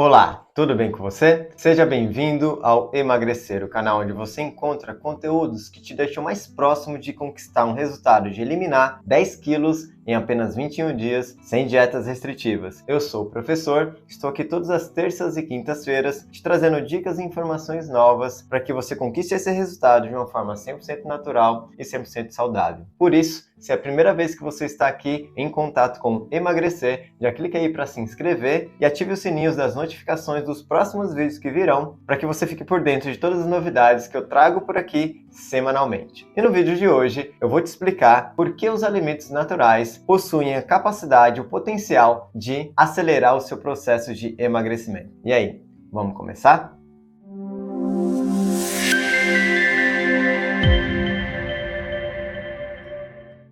Olá, tudo bem com você? Seja bem-vindo ao Emagrecer, o canal onde você encontra conteúdos que te deixam mais próximo de conquistar um resultado de eliminar 10 quilos em apenas 21 dias, sem dietas restritivas. Eu sou o professor, estou aqui todas as terças e quintas-feiras te trazendo dicas e informações novas para que você conquiste esse resultado de uma forma 100% natural e 100% saudável. Por isso, se é a primeira vez que você está aqui em contato com Emagrecer, já clique aí para se inscrever e ative os sininhos das notificações dos próximos vídeos que virão, para que você fique por dentro de todas as novidades que eu trago por aqui semanalmente. E no vídeo de hoje eu vou te explicar por que os alimentos naturais possuem a capacidade, o potencial de acelerar o seu processo de emagrecimento. E aí, vamos começar?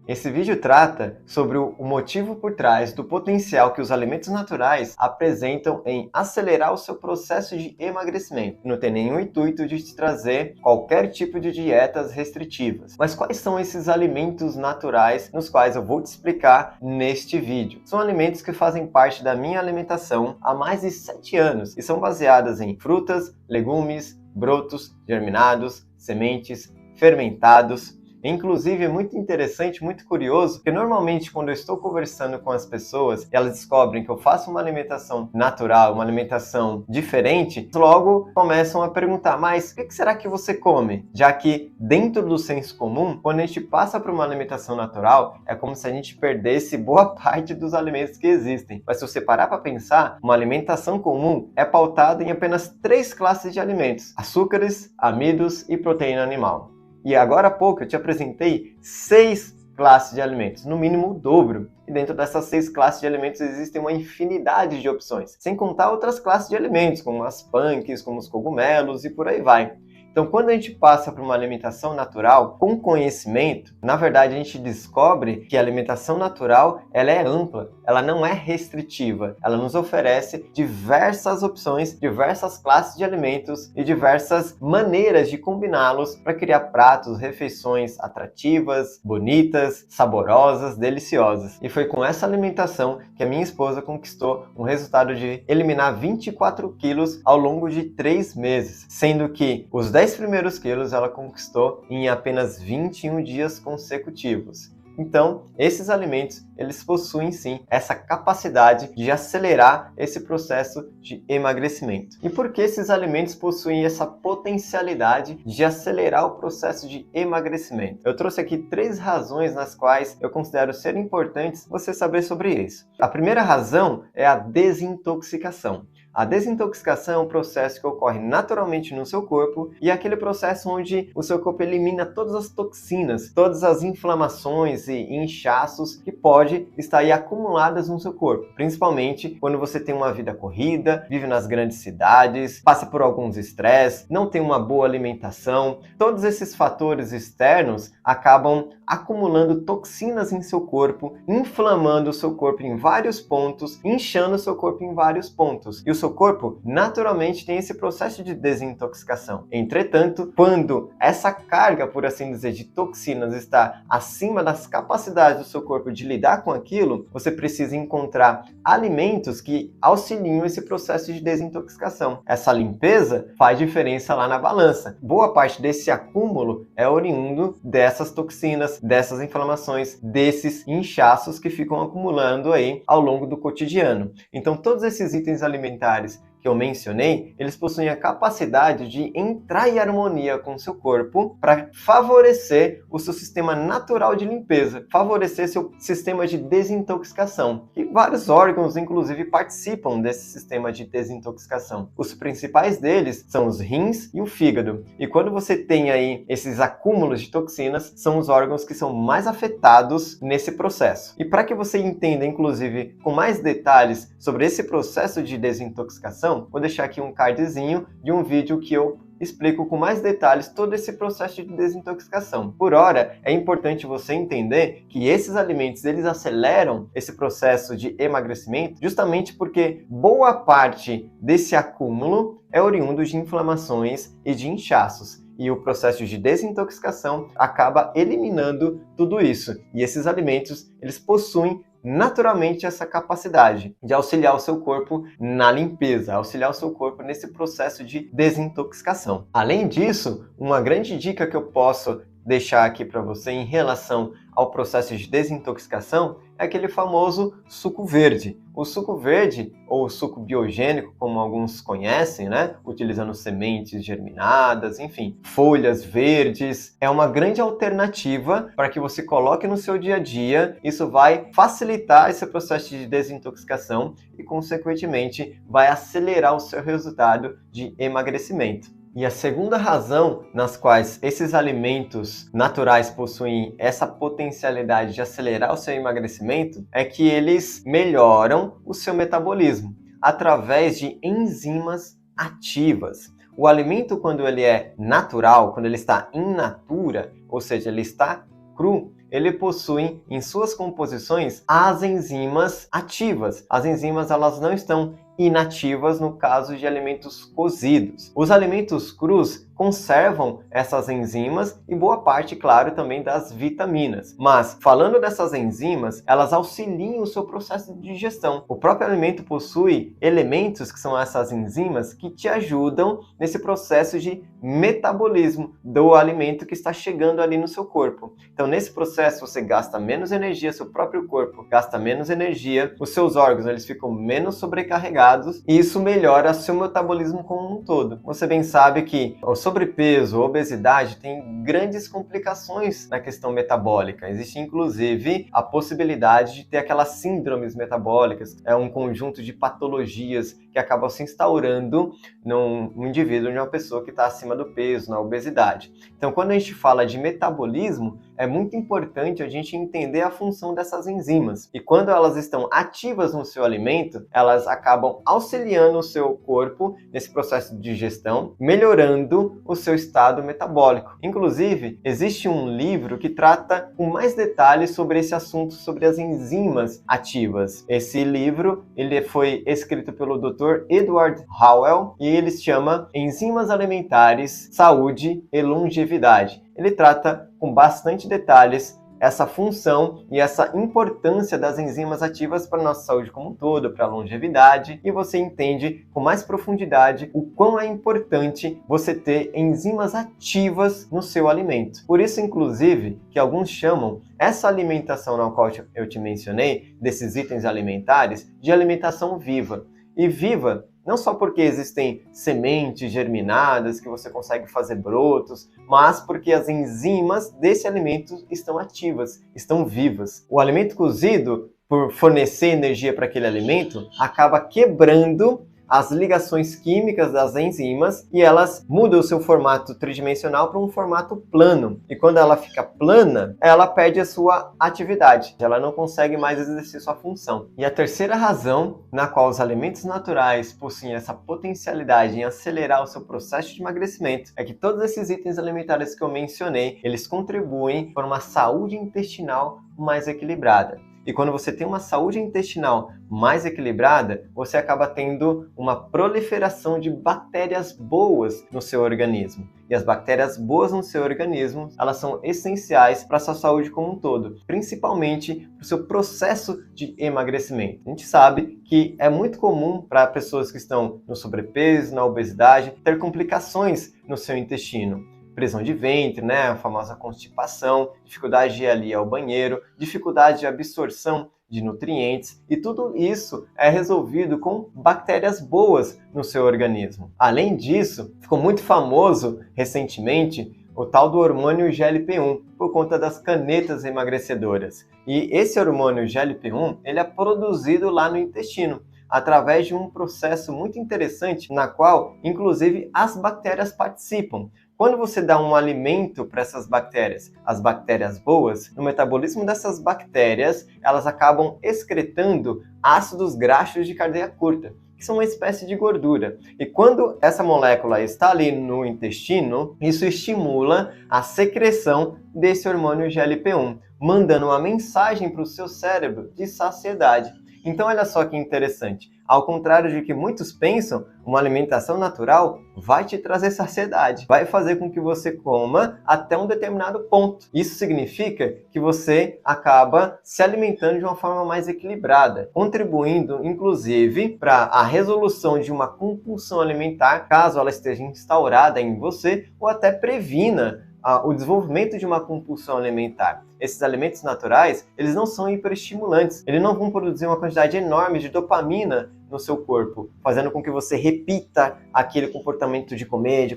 Esse vídeo trata sobre o motivo por trás do potencial que os alimentos naturais apresentam em acelerar o seu processo de emagrecimento. Não tem nenhum intuito de te trazer qualquer tipo de dietas restritivas. Mas quais são esses alimentos naturais nos quais eu vou te explicar neste vídeo? São alimentos que fazem parte da minha alimentação há mais de 7 anos e são baseados em frutas, legumes, brotos, germinados, sementes, fermentados. Inclusive, é muito interessante, muito curioso, porque normalmente quando eu estou conversando com as pessoas, elas descobrem que eu faço uma alimentação natural, uma alimentação diferente, logo começam a perguntar, mas o que será que você come? Já que dentro do senso comum, quando a gente passa para uma alimentação natural, é como se a gente perdesse boa parte dos alimentos que existem. Mas se você parar para pensar, uma alimentação comum é pautada em apenas 3 classes de alimentos: açúcares, amidos e proteína animal. E agora há pouco eu te apresentei 6 classes de alimentos, no mínimo o dobro. E dentro dessas 6 classes de alimentos existem uma infinidade de opções, sem contar outras classes de alimentos, como as punks, como os cogumelos e por aí vai. Então, quando a gente passa para uma alimentação natural com conhecimento, na verdade a gente descobre que a alimentação natural ela é ampla, ela não é restritiva, ela nos oferece diversas opções, diversas classes de alimentos e diversas maneiras de combiná-los para criar pratos, refeições atrativas, bonitas, saborosas, deliciosas. E foi com essa alimentação que a minha esposa conquistou um resultado de eliminar 24 quilos ao longo de 3 meses, sendo que os 10 primeiros quilos ela conquistou em apenas 21 dias consecutivos. Então, esses alimentos, eles possuem sim essa capacidade de acelerar esse processo de emagrecimento. E por que esses alimentos possuem essa potencialidade de acelerar o processo de emagrecimento? Eu trouxe aqui 3 razões nas quais eu considero ser importantes você saber sobre isso. A primeira razão é a desintoxicação. A desintoxicação é um processo que ocorre naturalmente no seu corpo e é aquele processo onde o seu corpo elimina todas as toxinas, todas as inflamações e inchaços que pode estar aí acumuladas no seu corpo, principalmente quando você tem uma vida corrida, vive nas grandes cidades, passa por alguns estresses, não tem uma boa alimentação. Todos esses fatores externos acabam acumulando toxinas em seu corpo, inflamando o seu corpo em vários pontos, inchando o seu corpo em vários pontos. E o seu corpo naturalmente tem esse processo de desintoxicação. Entretanto, quando essa carga, por assim dizer, de toxinas está acima das capacidades do seu corpo de lidar com aquilo, você precisa encontrar alimentos que auxiliam esse processo de desintoxicação. Essa limpeza faz diferença lá na balança. Boa parte desse acúmulo é oriundo dessas toxinas, dessas inflamações, desses inchaços que ficam acumulando aí ao longo do cotidiano. Então, todos esses itens alimentares que eu mencionei, eles possuem a capacidade de entrar em harmonia com o seu corpo para favorecer o seu sistema natural de limpeza, favorecer seu sistema de desintoxicação. E vários órgãos, inclusive, participam desse sistema de desintoxicação. Os principais deles são os rins e o fígado. E quando você tem aí esses acúmulos de toxinas, são os órgãos que são mais afetados nesse processo. E para que você entenda, inclusive, com mais detalhes sobre esse processo de desintoxicação, vou deixar aqui um cardzinho de um vídeo que eu explico com mais detalhes todo esse processo de desintoxicação. Por hora, é importante você entender que esses alimentos, eles aceleram esse processo de emagrecimento justamente porque boa parte desse acúmulo é oriundo de inflamações e de inchaços. E o processo de desintoxicação acaba eliminando tudo isso. E esses alimentos, eles possuem naturalmente essa capacidade de auxiliar o seu corpo na limpeza, auxiliar o seu corpo nesse processo de desintoxicação. Além disso, uma grande dica que eu posso deixar aqui para você em relação ao processo de desintoxicação é aquele famoso suco verde. O suco verde, ou suco biogênico, como alguns conhecem, né? Utilizando sementes germinadas, enfim, folhas verdes, é uma grande alternativa para que você coloque no seu dia a dia. Isso vai facilitar esse processo de desintoxicação e, consequentemente, vai acelerar o seu resultado de emagrecimento. E a segunda razão nas quais esses alimentos naturais possuem essa potencialidade de acelerar o seu emagrecimento é que eles melhoram o seu metabolismo através de enzimas ativas. O alimento, quando ele é natural, quando ele está in natura, ou seja, ele está cru, ele possui em suas composições as enzimas ativas. As enzimas, elas não estão inativas no caso de alimentos cozidos. Os alimentos crus conservam essas enzimas e boa parte, claro, também das vitaminas. Mas, falando dessas enzimas, elas auxiliam o seu processo de digestão. O próprio alimento possui elementos que são essas enzimas que te ajudam nesse processo de metabolismo do alimento que está chegando ali no seu corpo. Então, nesse processo, você gasta menos energia, seu próprio corpo gasta menos energia, os seus órgãos eles ficam menos sobrecarregados e isso melhora seu metabolismo como um todo. Você bem sabe que o sobrepeso, a obesidade tem grandes complicações na questão metabólica. Existe inclusive a possibilidade de ter aquelas síndromes metabólicas, é um conjunto de patologias que acabam se instaurando num indivíduo, de uma pessoa que está acima do peso, na obesidade. Então, quando a gente fala de metabolismo, é muito importante a gente entender a função dessas enzimas. E quando elas estão ativas no seu alimento, elas acabam auxiliando o seu corpo nesse processo de digestão, melhorando o seu estado metabólico. Inclusive, existe um livro que trata com mais detalhes sobre esse assunto, sobre as enzimas ativas. Esse livro ele foi escrito pelo Dr. Edward Howell e ele se chama Enzimas Alimentares, Saúde e Longevidade. Ele trata com bastante detalhes essa função e essa importância das enzimas ativas para a nossa saúde como um todo, para a longevidade, e você entende com mais profundidade o quão é importante você ter enzimas ativas no seu alimento. Por isso, inclusive, que alguns chamam essa alimentação na qual eu te mencionei, desses itens alimentares, de alimentação viva. E viva não só porque existem sementes germinadas que você consegue fazer brotos, mas porque as enzimas desse alimento estão ativas, estão vivas. O alimento cozido, por fornecer energia para aquele alimento, acaba quebrando as ligações químicas das enzimas e elas mudam o seu formato tridimensional para um formato plano. E quando ela fica plana, ela perde a sua atividade. Ela não consegue mais exercer sua função. E a terceira razão na qual os alimentos naturais possuem essa potencialidade em acelerar o seu processo de emagrecimento é que todos esses itens alimentares que eu mencionei, eles contribuem para uma saúde intestinal mais equilibrada. E quando você tem uma saúde intestinal mais equilibrada, você acaba tendo uma proliferação de bactérias boas no seu organismo. E as bactérias boas no seu organismo, elas são essenciais para a sua saúde como um todo, principalmente para o seu processo de emagrecimento. A gente sabe que é muito comum para pessoas que estão no sobrepeso, na obesidade, ter complicações no seu intestino. Prisão de ventre, né, a famosa constipação, dificuldade de ir ali ao banheiro, dificuldade de absorção de nutrientes, e tudo isso é resolvido com bactérias boas no seu organismo. Além disso, ficou muito famoso recentemente o tal do hormônio GLP-1, por conta das canetas emagrecedoras. E esse hormônio GLP-1, ele é produzido lá no intestino, através de um processo muito interessante, na qual, inclusive, as bactérias participam. Quando você dá um alimento para essas bactérias, as bactérias boas, no metabolismo dessas bactérias, elas acabam excretando ácidos graxos de cadeia curta, que são uma espécie de gordura. E quando essa molécula está ali no intestino, isso estimula a secreção desse hormônio GLP-1, mandando uma mensagem para o seu cérebro de saciedade. Então, olha só que interessante. Ao contrário de que muitos pensam, uma alimentação natural vai te trazer saciedade, vai fazer com que você coma até um determinado ponto. Isso significa que você acaba se alimentando de uma forma mais equilibrada, contribuindo, inclusive, para a resolução de uma compulsão alimentar, caso ela esteja instaurada em você, ou até previna o desenvolvimento de uma compulsão alimentar. Esses alimentos naturais, eles não são hiperestimulantes, eles não vão produzir uma quantidade enorme de dopamina no seu corpo, fazendo com que você repita aquele comportamento de comer.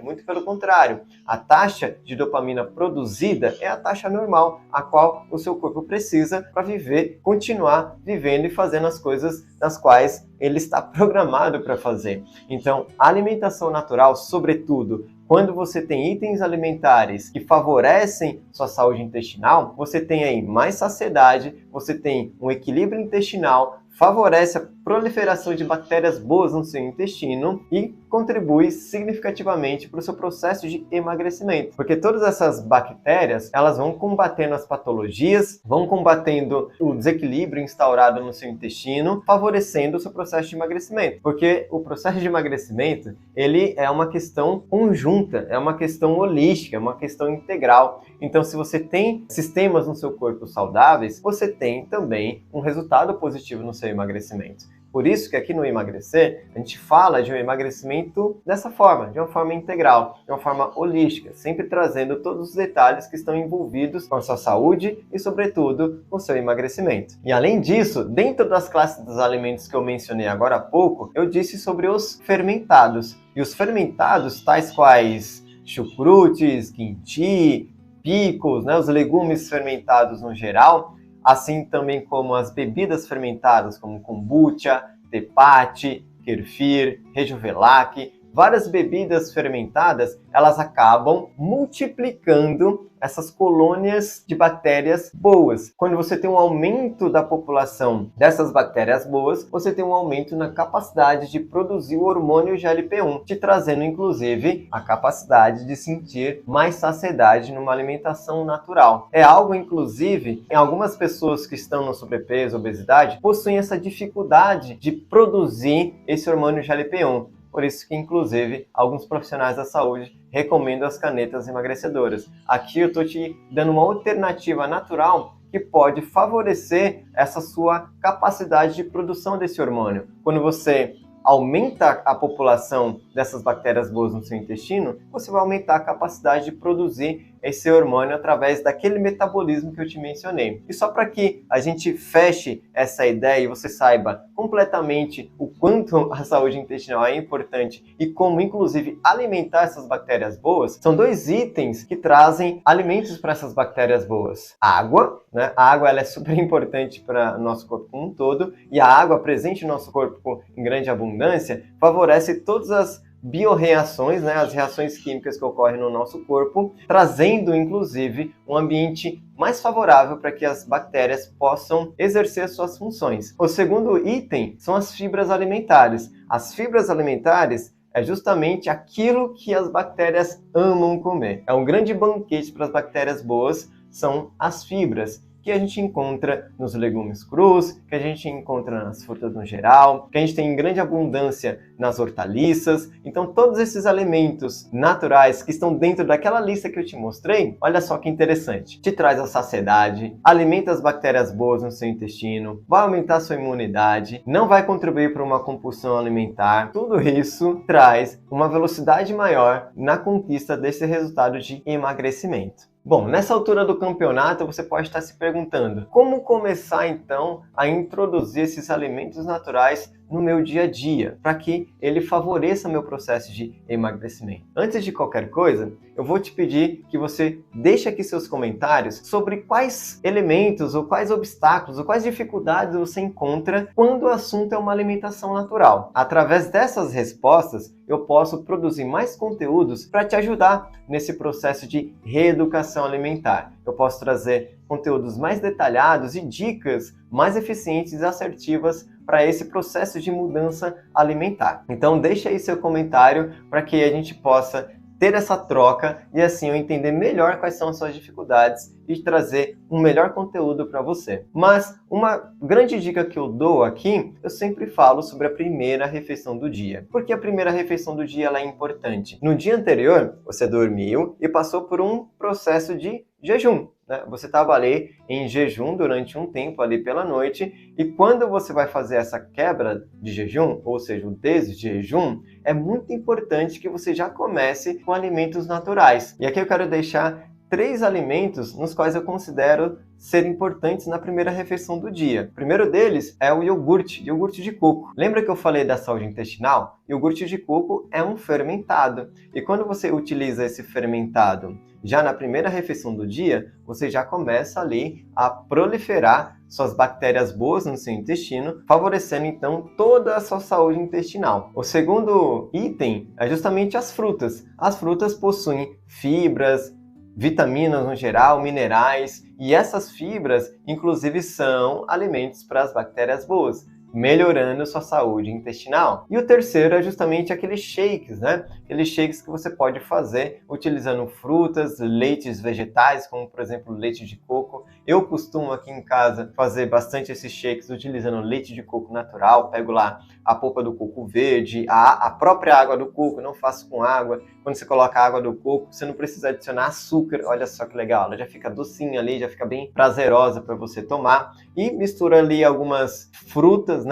Muito pelo contrário, a taxa de dopamina produzida é a taxa normal, a qual o seu corpo precisa para viver, continuar vivendo e fazendo as coisas das quais ele está programado para fazer. Então, a alimentação natural, sobretudo, quando você tem itens alimentares que favorecem sua saúde intestinal, você tem aí mais saciedade, você tem um equilíbrio intestinal, favorece a proliferação de bactérias boas no seu intestino e contribui significativamente para o seu processo de emagrecimento. Porque todas essas bactérias, elas vão combatendo as patologias, vão combatendo o desequilíbrio instaurado no seu intestino, favorecendo o seu processo de emagrecimento. Porque o processo de emagrecimento, ele é uma questão conjunta, é uma questão holística, é uma questão integral. Então, se você tem sistemas no seu corpo saudáveis, você tem também um resultado positivo no seu emagrecimento. Por isso que aqui no Emagrecer, a gente fala de um emagrecimento dessa forma, de uma forma integral, de uma forma holística, sempre trazendo todos os detalhes que estão envolvidos com a sua saúde e, sobretudo, com o seu emagrecimento. E além disso, dentro das classes dos alimentos que eu mencionei agora há pouco, eu disse sobre os fermentados. E os fermentados, tais quais chucrutes, kimchi, picos, os legumes fermentados no geral, assim também como as bebidas fermentadas, como kombucha, tepache, kefir, rejuvelak. Várias bebidas fermentadas, elas acabam multiplicando essas colônias de bactérias boas. Quando você tem um aumento da população dessas bactérias boas, você tem um aumento na capacidade de produzir o hormônio GLP-1, te trazendo, inclusive, a capacidade de sentir mais saciedade numa alimentação natural. É algo, inclusive, em algumas pessoas que estão no sobrepeso, obesidade, possuem essa dificuldade de produzir esse hormônio GLP-1. Por isso que, inclusive, alguns profissionais da saúde recomendam as canetas emagrecedoras. Aqui eu estou te dando uma alternativa natural que pode favorecer essa sua capacidade de produção desse hormônio. Quando você aumenta a população dessas bactérias boas no seu intestino, você vai aumentar a capacidade de produzir esse hormônio através daquele metabolismo que eu te mencionei. E só para que a gente feche essa ideia e você saiba completamente o quanto a saúde intestinal é importante e como, inclusive, alimentar essas bactérias boas, são dois itens que trazem alimentos para essas bactérias boas. Água, A água ela é super importante para o nosso corpo como um todo, e a água presente no nosso corpo em grande abundância favorece todas as biorreações, as reações químicas que ocorrem no nosso corpo, trazendo, inclusive, um ambiente mais favorável para que as bactérias possam exercer suas funções. O segundo item são as fibras alimentares. As fibras alimentares é justamente aquilo que as bactérias amam comer. É um grande banquete para as bactérias boas, são as fibras, que a gente encontra nos legumes crus, que a gente encontra nas frutas no geral, que a gente tem em grande abundância nas hortaliças. Então, todos esses alimentos naturais que estão dentro daquela lista que eu te mostrei, olha só que interessante. Te traz a saciedade, alimenta as bactérias boas no seu intestino, vai aumentar a sua imunidade, não vai contribuir para uma compulsão alimentar. Tudo isso traz uma velocidade maior na conquista desse resultado de emagrecimento. Bom, nessa altura do campeonato você pode estar se perguntando como começar então a introduzir esses alimentos naturais no meu dia a dia, para que ele favoreça meu processo de emagrecimento. Antes de qualquer coisa, eu vou te pedir que você deixe aqui seus comentários sobre quais elementos, ou quais obstáculos, ou quais dificuldades você encontra quando o assunto é uma alimentação natural. Através dessas respostas, eu posso produzir mais conteúdos para te ajudar nesse processo de reeducação alimentar. Eu posso trazer conteúdos mais detalhados e dicas mais eficientes e assertivas para esse processo de mudança alimentar. Então deixa aí seu comentário para que a gente possa ter essa troca e assim eu entender melhor quais são as suas dificuldades e trazer um melhor conteúdo para você. Mas uma grande dica que eu dou aqui, eu sempre falo sobre a primeira refeição do dia. Porque a primeira refeição do dia ela é importante. No dia anterior, você dormiu e passou por um processo de jejum. Você estava ali em jejum durante um tempo ali pela noite e quando você vai fazer essa quebra de jejum, ou seja, o desjejum, é muito importante que você já comece com alimentos naturais. E aqui eu quero deixar 3 alimentos nos quais eu considero ser importantes na primeira refeição do dia. O primeiro deles é o iogurte de coco. Lembra que eu falei da saúde intestinal? Iogurte de coco é um fermentado. E quando você utiliza esse fermentado já na primeira refeição do dia, você já começa ali a proliferar suas bactérias boas no seu intestino, favorecendo então toda a sua saúde intestinal. O segundo item é justamente as frutas. As frutas possuem fibras, vitaminas no geral, minerais, e essas fibras, inclusive, são alimentos para as bactérias boas, melhorando sua saúde intestinal. E o terceiro é justamente aqueles shakes, Aqueles shakes que você pode fazer utilizando frutas, leites vegetais, como por exemplo leite de coco. Eu costumo aqui em casa fazer bastante esses shakes utilizando leite de coco natural. Pego lá a polpa do coco verde, a própria água do coco, não faço com água. Quando você coloca a água do coco, você não precisa adicionar açúcar. Olha só que legal, ela já fica docinha ali, já fica bem prazerosa para você tomar. E mistura ali algumas frutas,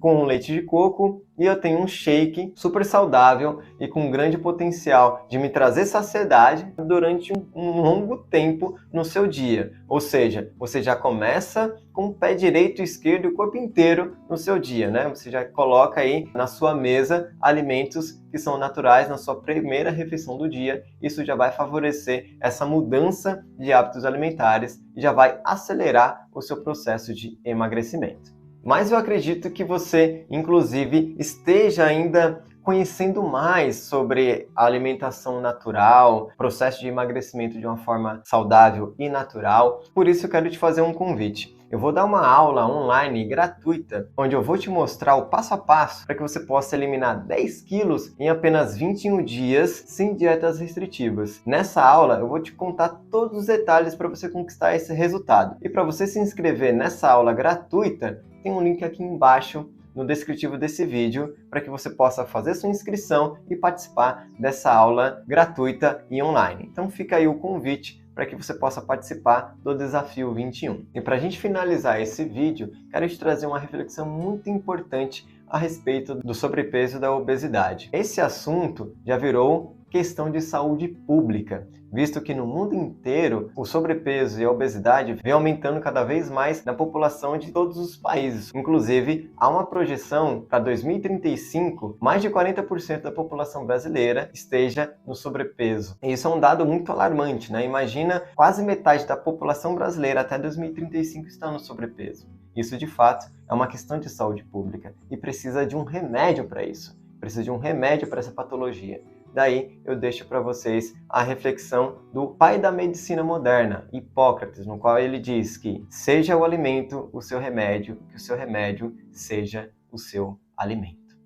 com leite de coco e eu tenho um shake super saudável e com grande potencial de me trazer saciedade durante um longo tempo no seu dia. Ou seja, você já começa com o pé direito, esquerdo e o corpo inteiro no seu dia, Você já coloca aí na sua mesa alimentos que são naturais na sua primeira refeição do dia. Isso já vai favorecer essa mudança de hábitos alimentares e já vai acelerar o seu processo de emagrecimento. Mas eu acredito que você, inclusive, esteja ainda conhecendo mais sobre a alimentação natural, processo de emagrecimento de uma forma saudável e natural. Por isso eu quero te fazer um convite. Eu vou dar uma aula online gratuita, onde eu vou te mostrar o passo a passo para que você possa eliminar 10 quilos em apenas 21 dias sem dietas restritivas. Nessa aula eu vou te contar todos os detalhes para você conquistar esse resultado. E para você se inscrever nessa aula gratuita, tem um link aqui embaixo no descritivo desse vídeo para que você possa fazer sua inscrição e participar dessa aula gratuita e online. Então fica aí o convite para que você possa participar do Desafio 21. E para a gente finalizar esse vídeo, quero te trazer uma reflexão muito importante a respeito do sobrepeso e da obesidade. Esse assunto já virou questão de saúde pública, visto que no mundo inteiro o sobrepeso e a obesidade vem aumentando cada vez mais na população de todos os países. Inclusive, há uma projeção para 2035, mais de 40% da população brasileira esteja no sobrepeso. E isso é um dado muito alarmante, Imagina, quase metade da população brasileira até 2035 está no sobrepeso. Isso, de fato, é uma questão de saúde pública e precisa de um remédio para isso. Precisa de um remédio para essa patologia. Daí eu deixo para vocês a reflexão do pai da medicina moderna, Hipócrates, no qual ele diz que seja o alimento o seu remédio, que o seu remédio seja o seu alimento.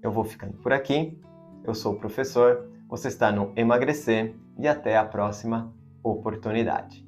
Eu vou ficando por aqui, eu sou o professor, você está no Emagrecer e até a próxima oportunidade.